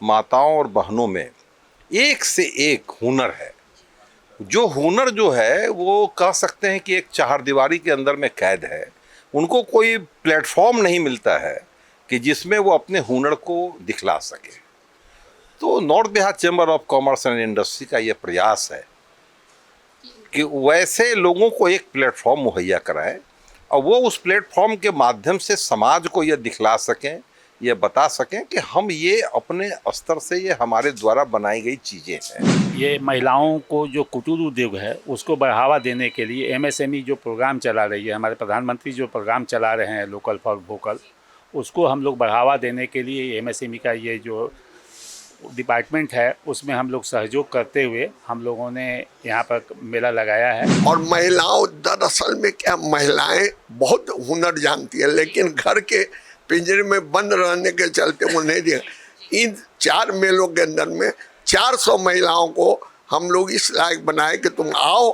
माताओं और बहनों में एक से एक हुनर है। जो हुनर जो है वो कह सकते हैं कि एक चारदीवारी के अंदर में कैद है। उनको कोई प्लेटफॉर्म नहीं मिलता है कि जिसमें वो अपने हुनर को दिखला सके। तो north Bihar chamber of commerce and industry का ये प्रयास है कि वैसे लोगों को एक प्लेटफॉर्म मुहैया कराएं और वो उस प्लेटफॉर्म के माध्यम से समाज को ये दिखला सकें, ये बता सकें कि हम ये अपने स्तर से ये हमारे द्वारा बनाई गई चीज़ें हैं। ये महिलाओं को जो कुटीर उद्योग है उसको बढ़ावा देने के लिए एमएसएमई जो प्रोग्राम चला रही है, हमारे प्रधानमंत्री जो प्रोग्राम चला रहे हैं लोकल फॉर वोकल, उसको हम लोग बढ़ावा देने के लिए एमएसएमई का ये जो डिपार्टमेंट है उसमें हम लोग सहयोग करते हुए हम लोगों ने यहाँ पर मेला लगाया है। और महिलाओं दरअसल में क्या, महिलाएं बहुत हुनर जानती है लेकिन घर के पिंजरे में बंद रहने के चलते वो नहीं दिया। इन 4 मेलों के अंदर में 400 महिलाओं को हम लोग इस लायक बनाए कि तुम आओ,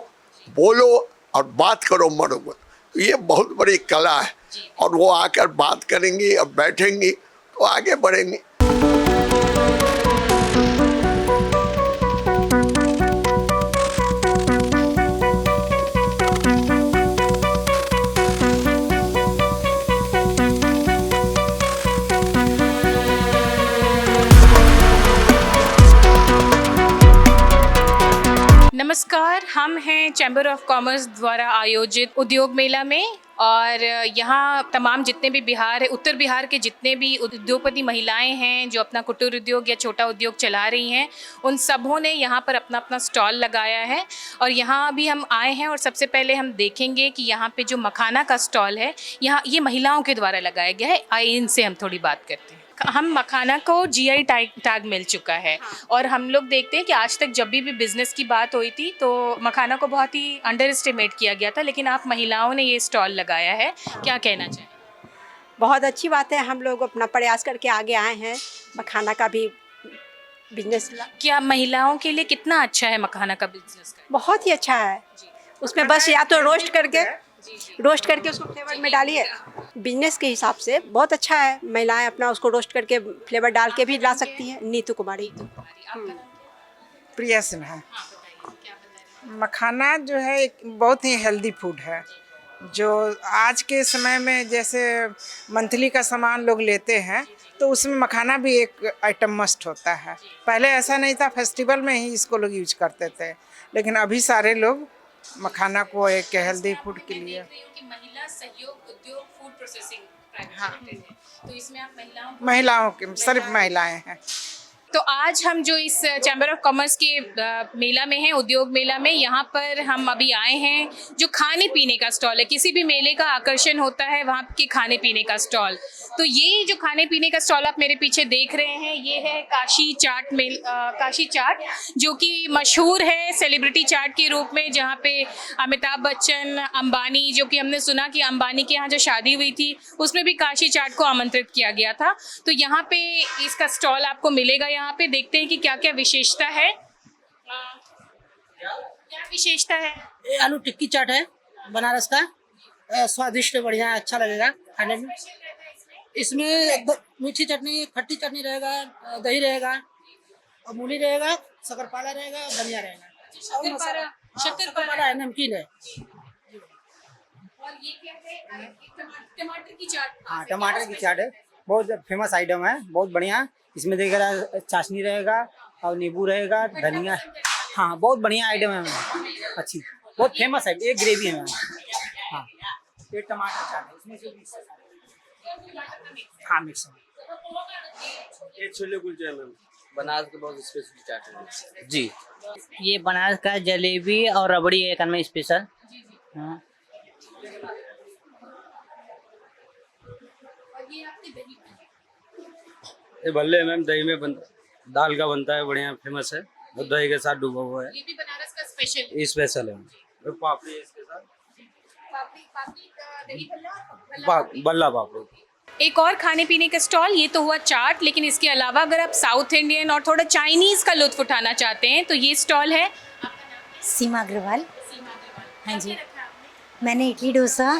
बोलो और बात करो मर्दों को। ये बहुत बड़ी कला है और वो आकर बात करेंगी और बैठेंगी तो आगे बढ़ेंगी। नमस्कार, हम हैं चैम्बर ऑफ कॉमर्स द्वारा आयोजित उद्योग मेला में और यहाँ तमाम जितने भी उत्तर बिहार के जितने भी उद्योगपति महिलाएं हैं जो अपना कुटीर उद्योग या छोटा उद्योग चला रही हैं, उन सबों ने यहाँ पर अपना अपना स्टॉल लगाया है। और यहाँ अभी हम आए हैं और सबसे पहले हम देखेंगे कि यहाँ पे जो मखाना का स्टॉल है, यहाँ ये महिलाओं के द्वारा लगाया गया है। आइए इनसे हम थोड़ी बात करते हैं। हम मखाना को जीआई टैग मिल चुका है और हम लोग देखते हैं कि आज तक जब भी बिज़नेस की बात हुई थी तो मखाना को बहुत ही अंडर एस्टिमेट किया गया था, लेकिन आप महिलाओं ने ये स्टॉल लगाया है, क्या कहना चाहिए? बहुत अच्छी बात है। हम लोग अपना प्रयास करके आगे आए हैं मखाना का भी बिजनेस। क्या महिलाओं के लिए कितना अच्छा है मखाना का बिजनेस? बहुत ही अच्छा है। उसमें बस या तो रोस्ट करके उसको फ्लेवर में डालिए। बिजनेस के हिसाब से बहुत अच्छा है। महिलाएं अपना उसको रोस्ट करके फ्लेवर डाल के भी ला सकती हैं। नीतू कुमारी। प्रिया सिन्हा। मखाना जो है एक बहुत ही हेल्दी फूड है, जो आज के समय में जैसे मंथली का सामान लोग लेते हैं तो उसमें मखाना भी एक आइटम मस्ट होता है। पहले ऐसा नहीं था, फेस्टिवल में ही इसको लोग यूज करते थे, लेकिन अभी सारे लोग मखाना को एक हेल्दी फूड के लिए। महिला सहयोग उद्योग फूड प्रोसेसिंग, हाँ, तो इसमें आप महिलाओं के सिर्फ महिलाएं हैं। तो आज हम जो इस चैम्बर ऑफ कॉमर्स के मेला में हैं, उद्योग मेला में, यहाँ पर हम अभी आए हैं। जो खाने पीने का स्टॉल है, किसी भी मेले का आकर्षण होता है वहाँ के खाने पीने का स्टॉल। तो ये जो खाने पीने का स्टॉल आप मेरे पीछे देख रहे हैं, ये है काशी चाट, जो कि मशहूर है सेलिब्रिटी चाट के रूप में, जहाँ पे अमिताभ बच्चन, अंबानी, जो कि हमने सुना कि अंबानी के यहाँ जो शादी हुई थी उसमें भी काशी चाट को आमंत्रित किया गया था। तो यहाँ पे इसका स्टॉल आपको मिलेगा। यहाँ पे देखते हैं कि क्या क्या विशेषता है। क्या विशेषता है? ये आलू टिक्की चाट है बनारस का, स्वादिष्ट, बढ़िया, अच्छा लगेगा खाने में। इसमें मीठी चटनी, खट्टी चटनी रहेगा, दही रहेगा और मूली रहेगा, शकरपारा रहेगा, धनिया रहेगा, शक्करपारा है, नमकीन है। और ये क्या है? टमाटर की चाट। हाँ, टमाटर की चाट है, बहुत फेमस आइटम है, बहुत बढ़िया। इसमें देखिएगा चाशनी रहेगा और नींबू रहेगा, धनिया। हाँ, बहुत बढ़िया आइटम है, अच्छी, बहुत फेमस है। एक ग्रेवी है। हाँ, ये टमाटर चाट है, इसमें से हाँ मिक्स है। ये छोले कुलचे है मैम, बनारस का बहुत स्पेशल चाट है जी। ये बनारस का जलेबी और रबड़ी है एक में स्पेशल। हाँ, ये भल्ले है मैम, दही में दाल का बनता है, बढ़िया फेमस है और दही के साथ डूबा हुआ है। ये भी बनारस का स्पेशल है। पापड़ी है इसके साथ, दही बल्ला पापड़ी। एक और खाने पीने का स्टॉल, ये तो हुआ चाट, लेकिन इसके अलावा अगर आप साउथ इंडियन और थोड़ा चाइनीज़ का लुत्फ उठाना चाहते हैं तो ये स्टॉल है। सीमा अग्रवाल। हाँ जी, मैंने इडली डोसा,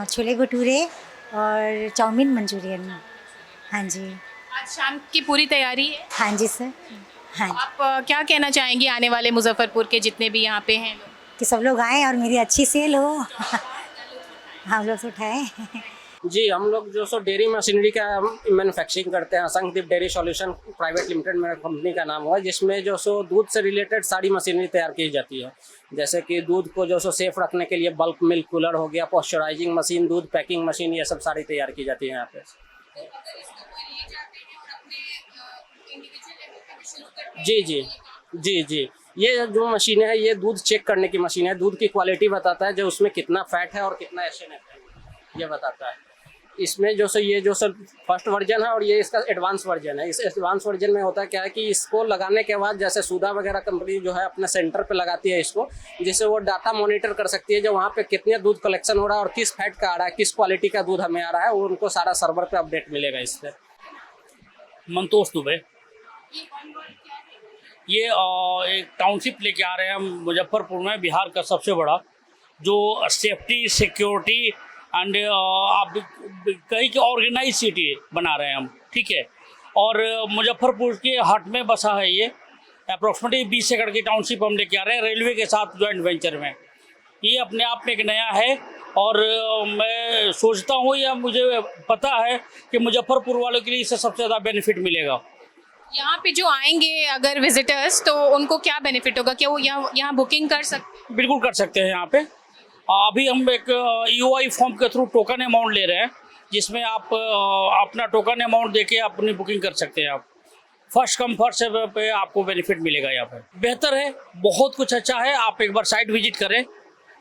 छोले भटूरे और चाउमीन मंचूरियन। हाँ जी। आज शाम की पूरी तैयारी है। हाँ जी सर। हाँ जी, आप क्या कहना चाहेंगी आने वाले मुजफ्फरपुर के जितने भी यहाँ पे हैं लोग? कि सब लोग आए और मेरी अच्छी सेल हो। हम लोग तो उठाए। जी, हम लोग जो सो डेयरी मशीनरी का मैन्युफैक्चरिंग करते हैं। संगदीप डेयरी सॉल्यूशन प्राइवेट लिमिटेड मेरा कंपनी का नाम हुआ, जिसमें जो सो दूध से रिलेटेड सारी मशीनरी तैयार की जाती है। जैसे कि दूध को जो सो सेफ रखने के लिए बल्क मिल्क कूलर हो गया, पॉस्चराइजिंग मशीन, दूध पैकिंग मशीन, ये सब सारी तैयार की जाती है यहाँ पे। जी जी जी जी, ये जो मशीन है ये दूध चेक करने की मशीन है। दूध की क्वालिटी बताता है, जो उसमें कितना फैट है और कितना एसिड है ये बताता है। इसमें जो सो ये जो सर फर्स्ट वर्जन है और ये इसका एडवांस वर्जन है। इस एडवांस वर्जन में होता क्या है कि इसको लगाने के बाद जैसे सुधा वगैरह कंपनी जो है अपने सेंटर पे लगाती है इसको, जिससे वो डाटा मॉनिटर कर सकती है जो वहाँ पे कितने दूध कलेक्शन हो रहा है और किस फैट का आ रहा है, किस क्वालिटी का दूध हमें आ रहा है, वो उनको सारा सर्वर पे अपडेट मिलेगा इससे। मंतोष दुबे, ये एक टाउनशिप लेके आ रहे हैं हम मुजफ्फरपुर में, बिहार का सबसे बड़ा जो सेफ्टी सिक्योरिटी एंड आप कहीं की ऑर्गेनाइज सिटी बना रहे हैं हम, ठीक है। और मुजफ्फरपुर के हार्ट में बसा है ये, अप्रोक्सीमेटली 20 एकड़ की टाउनशिप हम लेके आ रहे हैं रेलवे के साथ जॉइंट वेंचर में। ये अपने आप में एक नया है और मैं सोचता हूँ या मुझे पता है कि मुजफ्फरपुर वालों के लिए इससे सबसे ज़्यादा बेनिफिट मिलेगा। यहाँ पे जो आएंगे अगर विजिटर्स तो उनको क्या बेनिफिट होगा? क्या वो यहाँ बुकिंग कर सकते? बिल्कुल कर सकते हैं यहाँ पे। अभी हम एक EOI फॉर्म के थ्रू टोकन अमाउंट ले रहे हैं, जिसमें आप अपना टोकन अमाउंट देके अपनी बुकिंग कर सकते हैं। आप फर्स्ट कम फर्स्ट सर्व पे आपको बेनिफिट मिलेगा। यहाँ पे बेहतर है, बहुत कुछ अच्छा है। आप एक बार साइट विजिट करें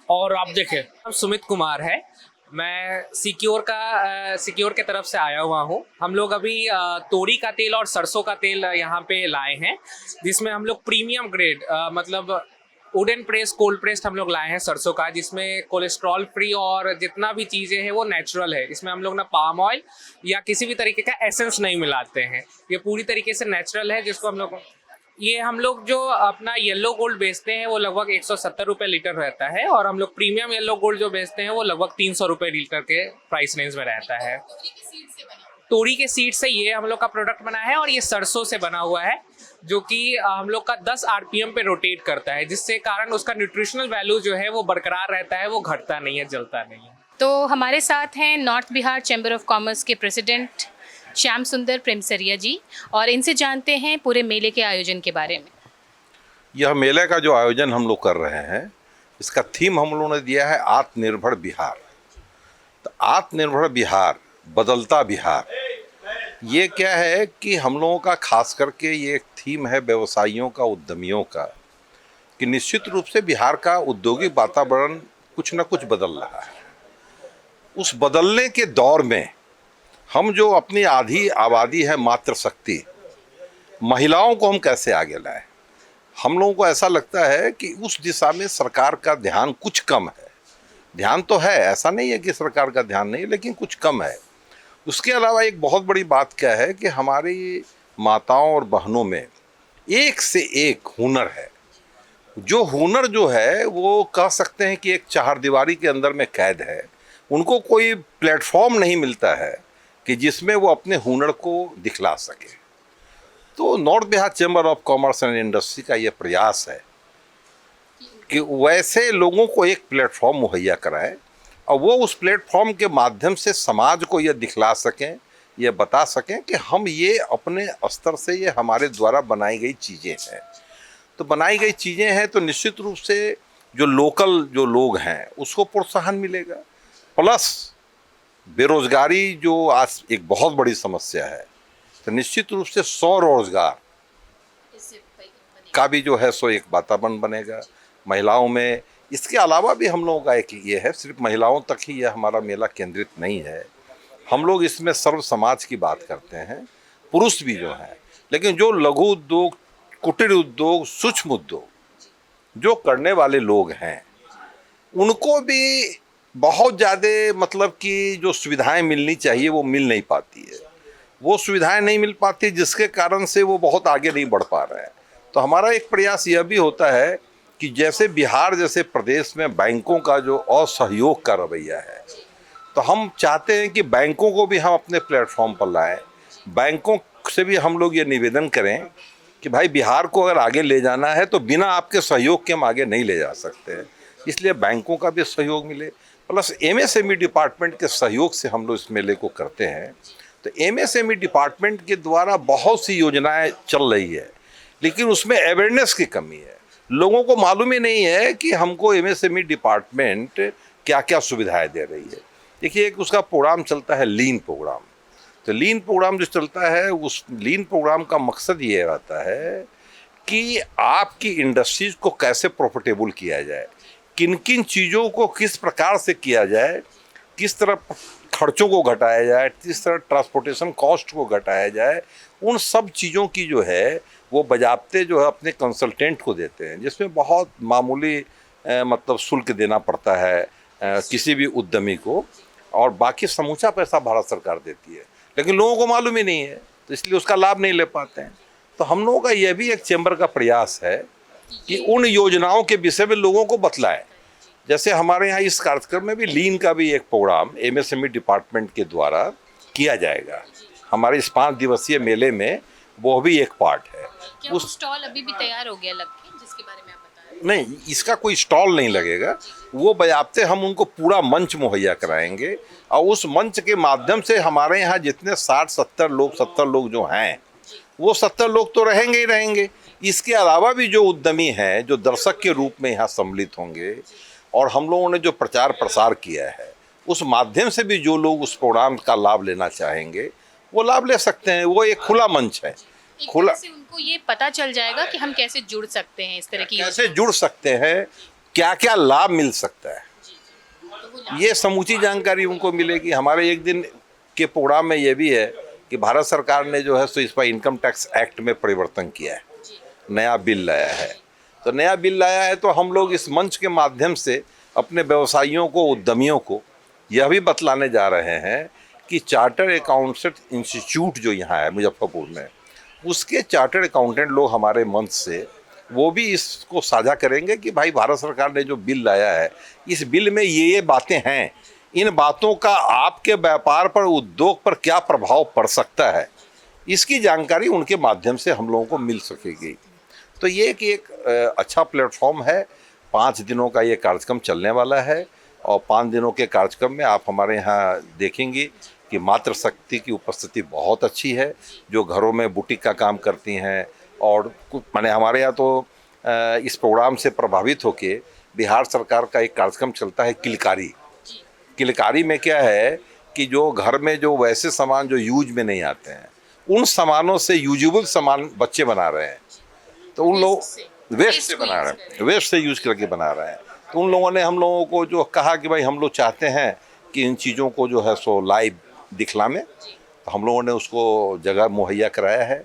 और आप देखें। सुमित कुमार है, मैं सिक्योर के तरफ से आया हुआ हूँ। हम लोग अभी तोरी का तेल और सरसों का तेल यहाँ पे लाए हैं, जिसमें हम लोग प्रीमियम ग्रेड मतलब वुडन प्रेस कोल्ड प्रेस्ड हम लोग लाए हैं सरसों का, जिसमें कोलेस्ट्रॉल फ्री और जितना भी चीज़ें हैं वो नेचुरल है। इसमें हम लोग ना पाम ऑयल या किसी भी तरीके का एसेंस नहीं मिलाते हैं, ये पूरी तरीके से नेचुरल है। जिसको हम लोग जो अपना येलो गोल्ड बेचते हैं वो लगभग 170 रुपये लीटर रहता है, और हम लोग प्रीमियम येलो गोल्ड जो बेचते हैं वो लगभग 300 रुपये लीटर के प्राइस रेंज में रहता है। तोरी के सीड से ये हम लोग का प्रोडक्ट बना है, और ये सरसों से बना हुआ है, जो कि हम लोग का 10 RPM पे रोटेट करता है, जिससे कारण उसका न्यूट्रिशनल वैल्यू जो है वो बरकरार रहता है, वो घटता नहीं है, जलता नहीं है। तो हमारे साथ हैं north Bihar chamber of commerce के प्रेसिडेंट श्याम सुंदर प्रेमसरिया जी, और इनसे जानते हैं पूरे मेले के आयोजन के बारे में। यह मेले का जो आयोजन हम लोग कर रहे हैं, इसका थीम हम लोगों ने दिया है आत्मनिर्भर बिहार। तो आत्मनिर्भर बिहार, बदलता बिहार, ये क्या है कि हम लोगों का खास करके ये एक थीम है व्यवसायियों का, उद्यमियों का, कि निश्चित रूप से बिहार का औद्योगिक वातावरण कुछ न कुछ बदल रहा है। उस बदलने के दौर में हम जो अपनी आधी आबादी है मातृशक्ति, महिलाओं को हम कैसे आगे लाएं। हम लोगों को ऐसा लगता है कि उस दिशा में सरकार का ध्यान कुछ कम है। ध्यान तो है, ऐसा नहीं है कि सरकार का ध्यान नहीं, लेकिन कुछ कम है। उसके अलावा एक बहुत बड़ी बात क्या है कि हमारी माताओं और बहनों में एक से एक हुनर है। जो हुनर जो है वो कह सकते हैं कि एक चारदीवारी के अंदर में कैद है। उनको कोई प्लेटफॉर्म नहीं मिलता है कि जिसमें वो अपने हुनर को दिखला सके। तो north Bihar chamber of commerce and industry का ये प्रयास है कि वैसे लोगों को एक प्लेटफॉर्म मुहैया कराएं, और वो उस प्लेटफॉर्म के माध्यम से समाज को ये दिखला सकें, ये बता सकें कि हम ये अपने स्तर से, ये हमारे द्वारा बनाई गई चीज़ें हैं। तो बनाई गई चीज़ें हैं तो निश्चित रूप से जो लोकल जो लोग हैं उसको प्रोत्साहन मिलेगा। प्लस बेरोजगारी जो आज एक बहुत बड़ी समस्या है, तो निश्चित रूप से स्वरोजगार का भी जो है सो एक वातावरण बनेगा महिलाओं में। इसके अलावा भी हम लोगों का एक ये है, सिर्फ महिलाओं तक ही यह हमारा मेला केंद्रित नहीं है। हम लोग इसमें सर्व समाज की बात करते हैं, पुरुष भी जो हैं, लेकिन जो लघु उद्योग, कुटीर उद्योग, सूक्ष्म उद्योग जो करने वाले लोग हैं, उनको भी बहुत ज़्यादा मतलब कि जो सुविधाएं मिलनी चाहिए वो मिल नहीं पाती है। वो सुविधाएं नहीं मिल पाती, जिसके कारण से वो बहुत आगे नहीं बढ़ पा रहे हैं। तो हमारा एक प्रयास यह भी होता है कि जैसे बिहार जैसे प्रदेश में बैंकों का जो असहयोग का रवैया है, तो हम चाहते हैं कि बैंकों को भी हम अपने प्लेटफॉर्म पर लाएं। बैंकों से भी हम लोग ये निवेदन करें कि भाई बिहार को अगर आगे ले जाना है तो बिना आपके सहयोग के हम आगे नहीं ले जा सकते हैं। इसलिए बैंकों का भी सहयोग मिले, प्लस एमएसएमई डिपार्टमेंट के सहयोग से हम लोग इस मेले को करते हैं। तो एमएसएमई डिपार्टमेंट के द्वारा बहुत सी योजनाएं चल रही है, लेकिन उसमें अवेयरनेस की कमी है। लोगों को मालूम ही नहीं है कि हमको एमएसएमई डिपार्टमेंट क्या क्या सुविधाएं दे रही है। देखिए, एक उसका प्रोग्राम चलता है लीन प्रोग्राम। तो लीन प्रोग्राम जो चलता है, उस लीन प्रोग्राम का मकसद ये रहता है कि आपकी इंडस्ट्रीज को कैसे प्रॉफिटेबल किया जाए, किन किन चीज़ों को किस प्रकार से किया जाए, किस तरह खर्चों को घटाया जाए, किस तरह ट्रांसपोर्टेशन कॉस्ट को घटाया जाए। उन सब चीज़ों की जो है वो बजाबते जो है अपने कंसल्टेंट को देते हैं, जिसमें बहुत मामूली मतलब शुल्क देना पड़ता है किसी भी उद्यमी को, और बाकी समूचा पैसा भारत सरकार देती है। लेकिन लोगों को मालूम ही नहीं है, तो इसलिए उसका लाभ नहीं ले पाते हैं। तो हम लोगों का यह भी एक चैम्बर का प्रयास है कि उन योजनाओं के विषय में लोगों को बतलाएं। जैसे हमारे यहाँ इस कार्यक्रम में भी लीन का भी एक प्रोग्राम एमएसएमई डिपार्टमेंट के द्वारा किया जाएगा। हमारे इस 5 दिवसीय मेले में वो भी एक पार्ट है। क्या उस स्टॉल अभी भी तैयार हो गया लगके, जिसके बारे में आप बता रहे हैं? नहीं, इसका कोई स्टॉल नहीं लगेगा। वो बजाबते हम उनको पूरा मंच मुहैया कराएंगे, और उस मंच के माध्यम से हमारे यहाँ जितने 60-70 लोग 70 लोग जो हैं, वो 70 लोग तो रहेंगे ही रहेंगे। इसके अलावा भी जो उद्यमी हैं, जो दर्शक के रूप में यहाँ सम्मिलित होंगे, और हम लोगों ने जो प्रचार प्रसार किया है, उस माध्यम से भी जो लोग उस प्रोग्राम का लाभ लेना चाहेंगे वो लाभ ले सकते हैं। वो एक खुला मंच है, खुला। से उनको ये पता चल जाएगा कि हम कैसे जुड़ सकते हैं इस तरह की, कैसे जुड़ सकते हैं, क्या क्या लाभ मिल सकता है, ये समूची जानकारी उनको मिलेगी। हमारे एक दिन के प्रोग्राम में ये भी है कि भारत सरकार ने जो है सो इस पर इनकम टैक्स एक्ट में परिवर्तन किया है, नया बिल लाया है। तो नया बिल लाया है तो हम लोग इस मंच के माध्यम से अपने व्यवसायियों को, उद्यमियों को यह भी बतलाने जा रहे हैं कि चार्टर्ड अकाउंटेंट इंस्टीट्यूट जो यहाँ है मुजफ्फरपुर में, उसके चार्टर्ड अकाउंटेंट लोग हमारे मंच से वो भी इसको साझा करेंगे कि भाई भारत सरकार ने जो बिल लाया है, इस बिल में ये बातें हैं, इन बातों का आपके व्यापार पर, उद्योग पर क्या प्रभाव पड़ सकता है, इसकी जानकारी उनके माध्यम से हम लोगों को मिल सकेगी। तो ये एक अच्छा प्लेटफॉर्म है। 5 दिनों का ये कार्यक्रम चलने वाला है, और 5 दिनों के कार्यक्रम में आप हमारे यहाँ देखेंगे कि मातृशक्ति की उपस्थिति बहुत अच्छी है, जो घरों में बुटीक का काम करती हैं। और कुछ माने हमारे यहाँ तो इस प्रोग्राम से प्रभावित होके बिहार सरकार का एक कार्यक्रम चलता है किलकारी। किलकारी में क्या है कि जो घर में जो वैसे सामान जो यूज में नहीं आते हैं, उन सामानों से यूजेबल सामान बच्चे बना रहे हैं। तो उन लोग वेस्ट से बना रहे हैं, वेस्ट से यूज करके बना रहे हैं। तो उन लोगों ने हम लोगों को जो कहा कि भाई हम लोग चाहते हैं कि इन चीज़ों को जो है सो लाइव दिखलाएं, तो हम लोगों ने उसको जगह मुहैया कराया है,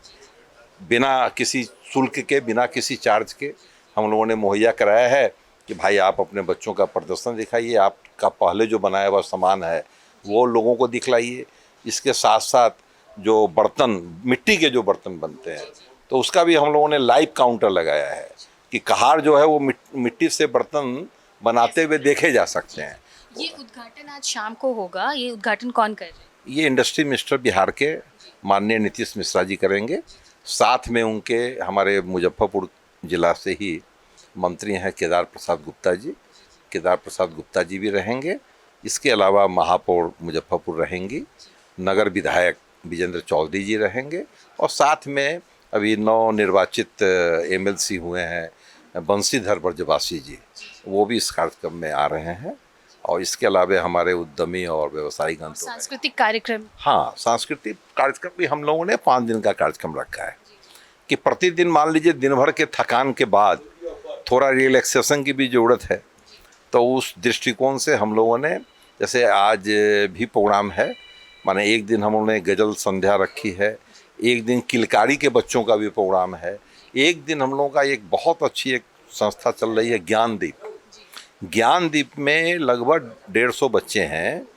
बिना किसी शुल्क के, बिना किसी चार्ज के हम लोगों ने मुहैया कराया है कि भाई आप अपने बच्चों का प्रदर्शन दिखाइए, आपका पहले जो बनाया हुआ सामान है वो लोगों को दिखलाइए। इसके साथ साथ जो बर्तन, मिट्टी के जो बर्तन बनते हैं, तो उसका भी हम लोगों ने लाइव काउंटर लगाया है कि कहार जो है वो मिट्टी से बर्तन बनाते हुए देखे जा सकते हैं। ये उद्घाटन आज शाम को होगा, ये उद्घाटन कौन कर रहे हैं? ये इंडस्ट्री मिनिस्टर बिहार के माननीय नीतीश मिश्रा जी करेंगे। साथ में उनके हमारे मुजफ्फरपुर जिला से ही मंत्री हैं केदार प्रसाद गुप्ता जी, केदार प्रसाद गुप्ता जी भी रहेंगे। इसके अलावा महापौर मुजफ्फरपुर रहेंगी, नगर विधायक विजेंद्र चौधरी जी रहेंगे, और साथ में अभी नवनिर्वाचित एमएलसी हुए हैं बंशीधर ब्रजवासी जी, वो भी इस कार्यक्रम में आ रहे हैं। और इसके अलावा हमारे उद्यमी और व्यवसायिक सांस्कृतिक कार्यक्रम, हाँ, सांस्कृतिक कार्यक्रम भी हम लोगों ने 5 दिन का कार्यक्रम रखा है कि प्रतिदिन मान लीजिए दिन भर के थकान के बाद थोड़ा रिलैक्सेशन की भी ज़रूरत है। तो उस दृष्टिकोण से हम लोगों ने, जैसे आज भी प्रोग्राम है, माने एक दिन हम लोगों ने गज़ल संध्या रखी है, एक दिन किलकारी के बच्चों का भी प्रोग्राम है, एक दिन हम लोगों का एक बहुत अच्छी एक संस्था चल रही है ज्ञानदीप। ज्ञानदीप में लगभग 150 बच्चे हैं,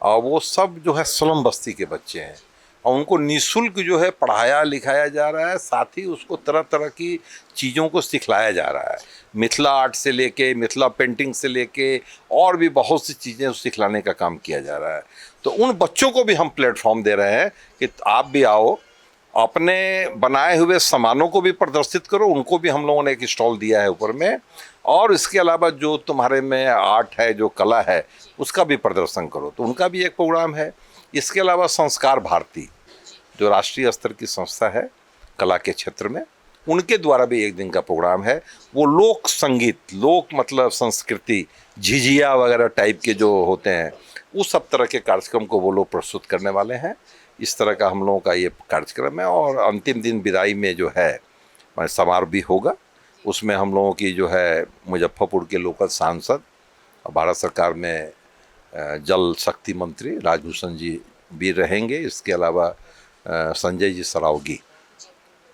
और वो सब जो है स्लम बस्ती के बच्चे हैं, और उनको निःशुल्क जो है पढ़ाया लिखाया जा रहा है, साथ ही उसको तरह तरह की चीज़ों को सिखलाया जा रहा है। मिथिला आर्ट से लेके, मिथिला पेंटिंग से लेके, और भी बहुत सी चीज़ें सिखलाने का काम किया जा रहा है। तो उन बच्चों को भी हम प्लेटफॉर्म दे रहे हैं कि आप भी आओ, अपने बनाए हुए सामानों को भी प्रदर्शित करो, उनको भी हम लोगों ने एक स्टॉल दिया है ऊपर में, और इसके अलावा जो तुम्हारे में आर्ट है, जो कला है, उसका भी प्रदर्शन करो, तो उनका भी एक प्रोग्राम है। इसके अलावा संस्कार भारती जो राष्ट्रीय स्तर की संस्था है कला के क्षेत्र में, उनके द्वारा भी एक दिन का प्रोग्राम है। वो लोक संगीत, लोक मतलब संस्कृति, झिझिया वगैरह टाइप के जो होते हैं, उस सब तरह के कार्यक्रम को वो लोग प्रस्तुत करने वाले हैं। इस तरह का हम लोगों का ये कार्यक्रम है। और अंतिम दिन विदाई में जो है समारोह भी होगा, उसमें हम लोगों की जो है मुजफ्फरपुर के लोकल सांसद और भारत सरकार में जल शक्ति मंत्री राजभूषण जी भी रहेंगे। इसके अलावा संजय जी सरावगी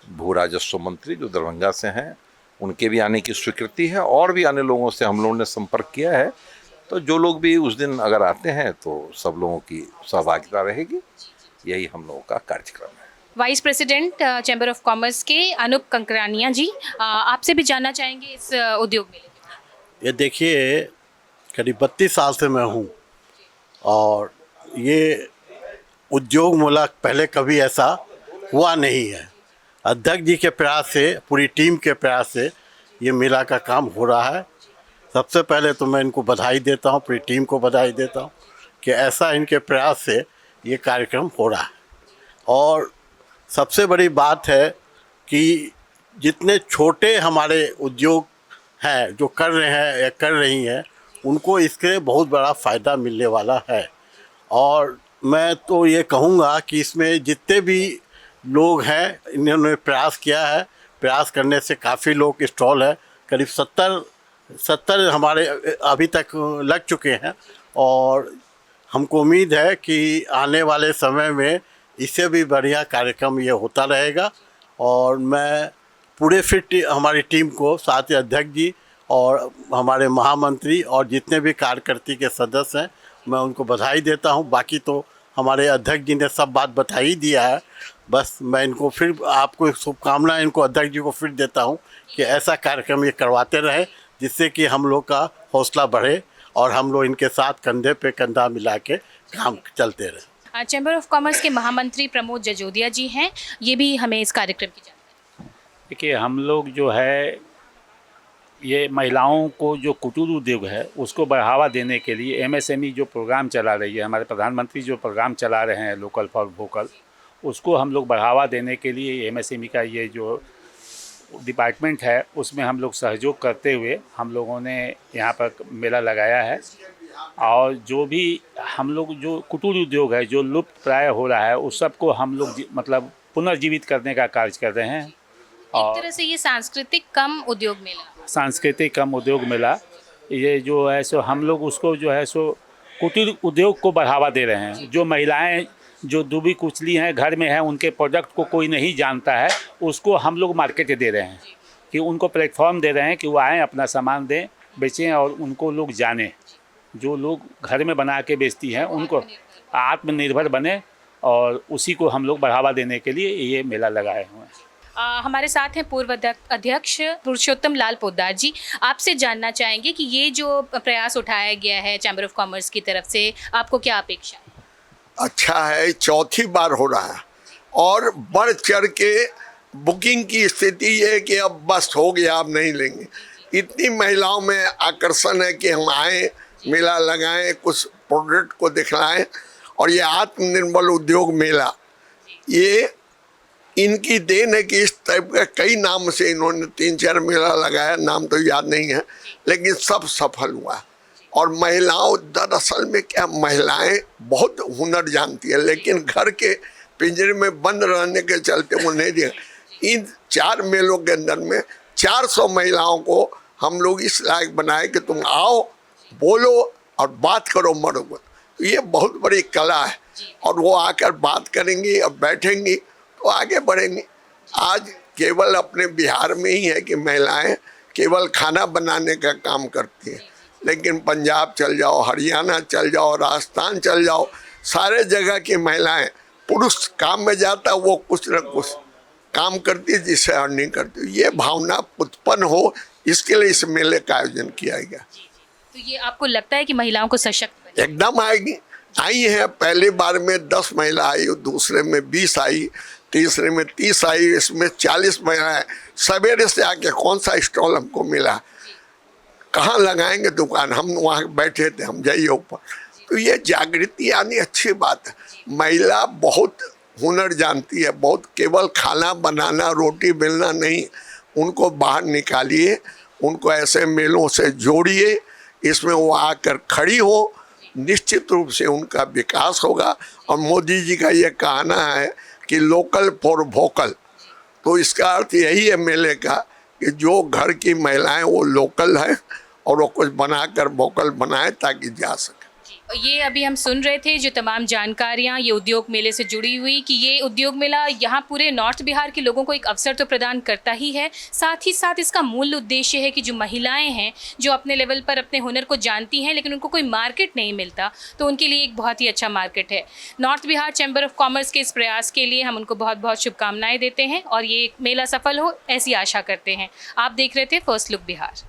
भू राजस्व मंत्री जो दरभंगा से हैं, उनके भी आने की स्वीकृति है। और भी अन्य लोगों से हम लोगों ने संपर्क किया है, तो जो लोग भी उस दिन अगर आते हैं तो सब लोगों की सहभागिता रहेगी। यही हम लोगों का कार्यक्रम है। Vice president chamber of commerce के अनूप कंकरानिया जी, आपसे भी जानना चाहेंगे इस उद्योग मेले के। ये देखिए, करीब 32 साल से मैं हूँ और ये उद्योग मेला पहले कभी ऐसा हुआ नहीं है। अध्यक्ष जी के प्रयास से, पूरी टीम के प्रयास से ये मेला का काम हो रहा है। सबसे पहले तो मैं इनको बधाई देता हूँ, पूरी टीम को बधाई देता हूँ कि ऐसा इनके प्रयास से ये कार्यक्रम हो रहा है। और सबसे बड़ी बात है कि जितने छोटे हमारे उद्योग हैं जो कर रहे हैं या कर रही हैं, उनको इसके बहुत बड़ा फ़ायदा मिलने वाला है। और मैं तो ये कहूँगा कि इसमें जितने भी लोग हैं, इन्होंने प्रयास किया है। प्रयास करने से काफ़ी लोग स्टॉल है, करीब 70 हमारे अभी तक लग चुके हैं। और हमको उम्मीद है कि आने वाले समय में इससे भी बढ़िया कार्यक्रम ये होता रहेगा। और मैं पूरे फिट हमारी टीम को, साथ ही अध्यक्ष जी और हमारे महामंत्री और जितने भी कार्यकर्ता के सदस्य हैं, मैं उनको बधाई देता हूं। बाकी तो हमारे अध्यक्ष जी ने सब बात बता ही दिया है। बस मैं इनको फिर, आपको शुभकामनाएं इनको अध्यक्ष जी को फिर देता हूं कि ऐसा कार्यक्रम ये करवाते रहे, जिससे कि हम लोग का हौसला बढ़े और हम लोग इनके साथ कंधे पे कंधा मिला के काम चलते रहे। चैम्बर ऑफ कॉमर्स के महामंत्री प्रमोद जजोदिया जी हैं, ये भी हमें इस कार्यक्रम की जानकारी। देखिए, हम लोग जो है ये महिलाओं को जो कुटीर उद्योग है उसको बढ़ावा देने के लिए एमएसएमई जो प्रोग्राम चला रही है, हमारे प्रधानमंत्री जो प्रोग्राम चला रहे हैं लोकल फॉर वोकल, उसको हम लोग बढ़ावा देने के लिए एमएसएमई का ये जो डिपार्टमेंट है उसमें हम लोग सहयोग करते हुए हम लोगों ने यहाँ पर मेला लगाया है। और जो भी हम लोग जो कुटीर उद्योग है जो लुप्त प्राय हो रहा है, उस सब को हम लोग मतलब पुनर्जीवित करने का कार्य कर रहे हैं। एक तरह से ये सांस्कृतिक कम उद्योग मेला, ये जो है सो हम लोग उसको जो है सो कुटीर उद्योग को बढ़ावा दे रहे हैं। जो महिलाएं जो दुबी कुचली हैं, घर में हैं, उनके प्रोडक्ट को कोई नहीं जानता है, उसको हम लोग मार्केट दे रहे हैं कि उनको प्लेटफॉर्म दे रहे हैं कि वो आएँ, अपना सामान दें, बेचें और उनको लोग जानें। जो लोग घर में बना के बेचती हैं उनको आत्मनिर्भर बने, और उसी को हम लोग बढ़ावा देने के लिए ये मेला लगाए हुए हैं। हमारे साथ हैं पूर्व अध्यक्ष पुरुषोत्तम लाल पोद्दार जी। आपसे जानना चाहेंगे कि ये जो प्रयास उठाया गया है चैम्बर ऑफ कॉमर्स की तरफ से, आपको क्या अपेक्षा है? अच्छा है, चौथी बार हो रहा है और बढ़ चढ़ के बुकिंग की स्थिति ये है कि अब बस हो गया, अब नहीं लेंगे। इतनी महिलाओं में आकर्षण है कि हम आए, मेला लगाएं, कुछ प्रोडक्ट को दिखलाएं। और ये आत्मनिर्भर उद्योग मेला, ये इनकी देन है कि इस टाइप का कई नाम से इन्होंने 3-4 मेला लगाया, नाम तो याद नहीं है, लेकिन सब सफल हुआ। और महिलाओं, दरअसल में क्या, महिलाएं बहुत हुनर जानती है, लेकिन घर के पिंजरे में बंद रहने के चलते वो नहीं दिया। इन 4 मेलों के अंदर में 400 महिलाओं को हम लोग इस लायक बनाए कि तुम आओ, बोलो और बात करो, मरो। ये बहुत बड़ी कला है और वो आकर बात करेंगी और बैठेंगी तो आगे बढ़ेंगी। आज केवल अपने बिहार में ही है कि महिलाएं केवल खाना बनाने का काम करती हैं, लेकिन पंजाब चल जाओ, हरियाणा चल जाओ, राजस्थान चल जाओ, सारे जगह की महिलाएं, पुरुष काम में जाता वो कुछ न कुछ काम करती है जिससे अर्निंग करती है। ये भावना उत्पन्न हो, इसके लिए इस मेले का आयोजन किया गया। तो ये आपको लगता है कि महिलाओं को सशक्त एकदम आएगी, आई है। पहली बार में 10 महिला आई, दूसरे में 20 आई, तीसरे में 30 आई, इसमें 40 महिलाएं। सवेरे से आके कौन सा स्टॉल हमको मिला, कहाँ लगाएंगे दुकान, हम वहाँ बैठे थे, हम जाइए ऊपर। तो ये जागृति यानी अच्छी बात है। महिला बहुत हुनर जानती है, बहुत, केवल खाना बनाना रोटी बेलना नहीं, उनको बाहर निकालिए, उनको ऐसे मेलों से जोड़िए, इसमें वो आकर खड़ी हो, निश्चित रूप से उनका विकास होगा। और मोदी जी का ये कहना है कि लोकल फॉर वोकल, तो इसका अर्थ यही है मेले का कि जो घर की महिलाएं वो लोकल है और वो कुछ बनाकर वोकल बनाए ताकि जा सके। ये अभी हम सुन रहे थे जो तमाम जानकारियाँ ये उद्योग मेले से जुड़ी हुई कि ये उद्योग मेला यहाँ पूरे नॉर्थ बिहार के लोगों को एक अवसर तो प्रदान करता ही है, साथ ही साथ इसका मूल उद्देश्य है कि जो महिलाएं हैं जो अपने लेवल पर अपने हुनर को जानती हैं लेकिन उनको कोई मार्केट नहीं मिलता, तो उनके लिए एक बहुत ही अच्छा मार्केट है। North Bihar chamber of commerce के इस प्रयास के लिए हम उनको बहुत बहुत शुभकामनाएँ देते हैं और ये मेला सफल हो ऐसी आशा करते हैं। आप देख रहे थे फर्स्ट लुक बिहार।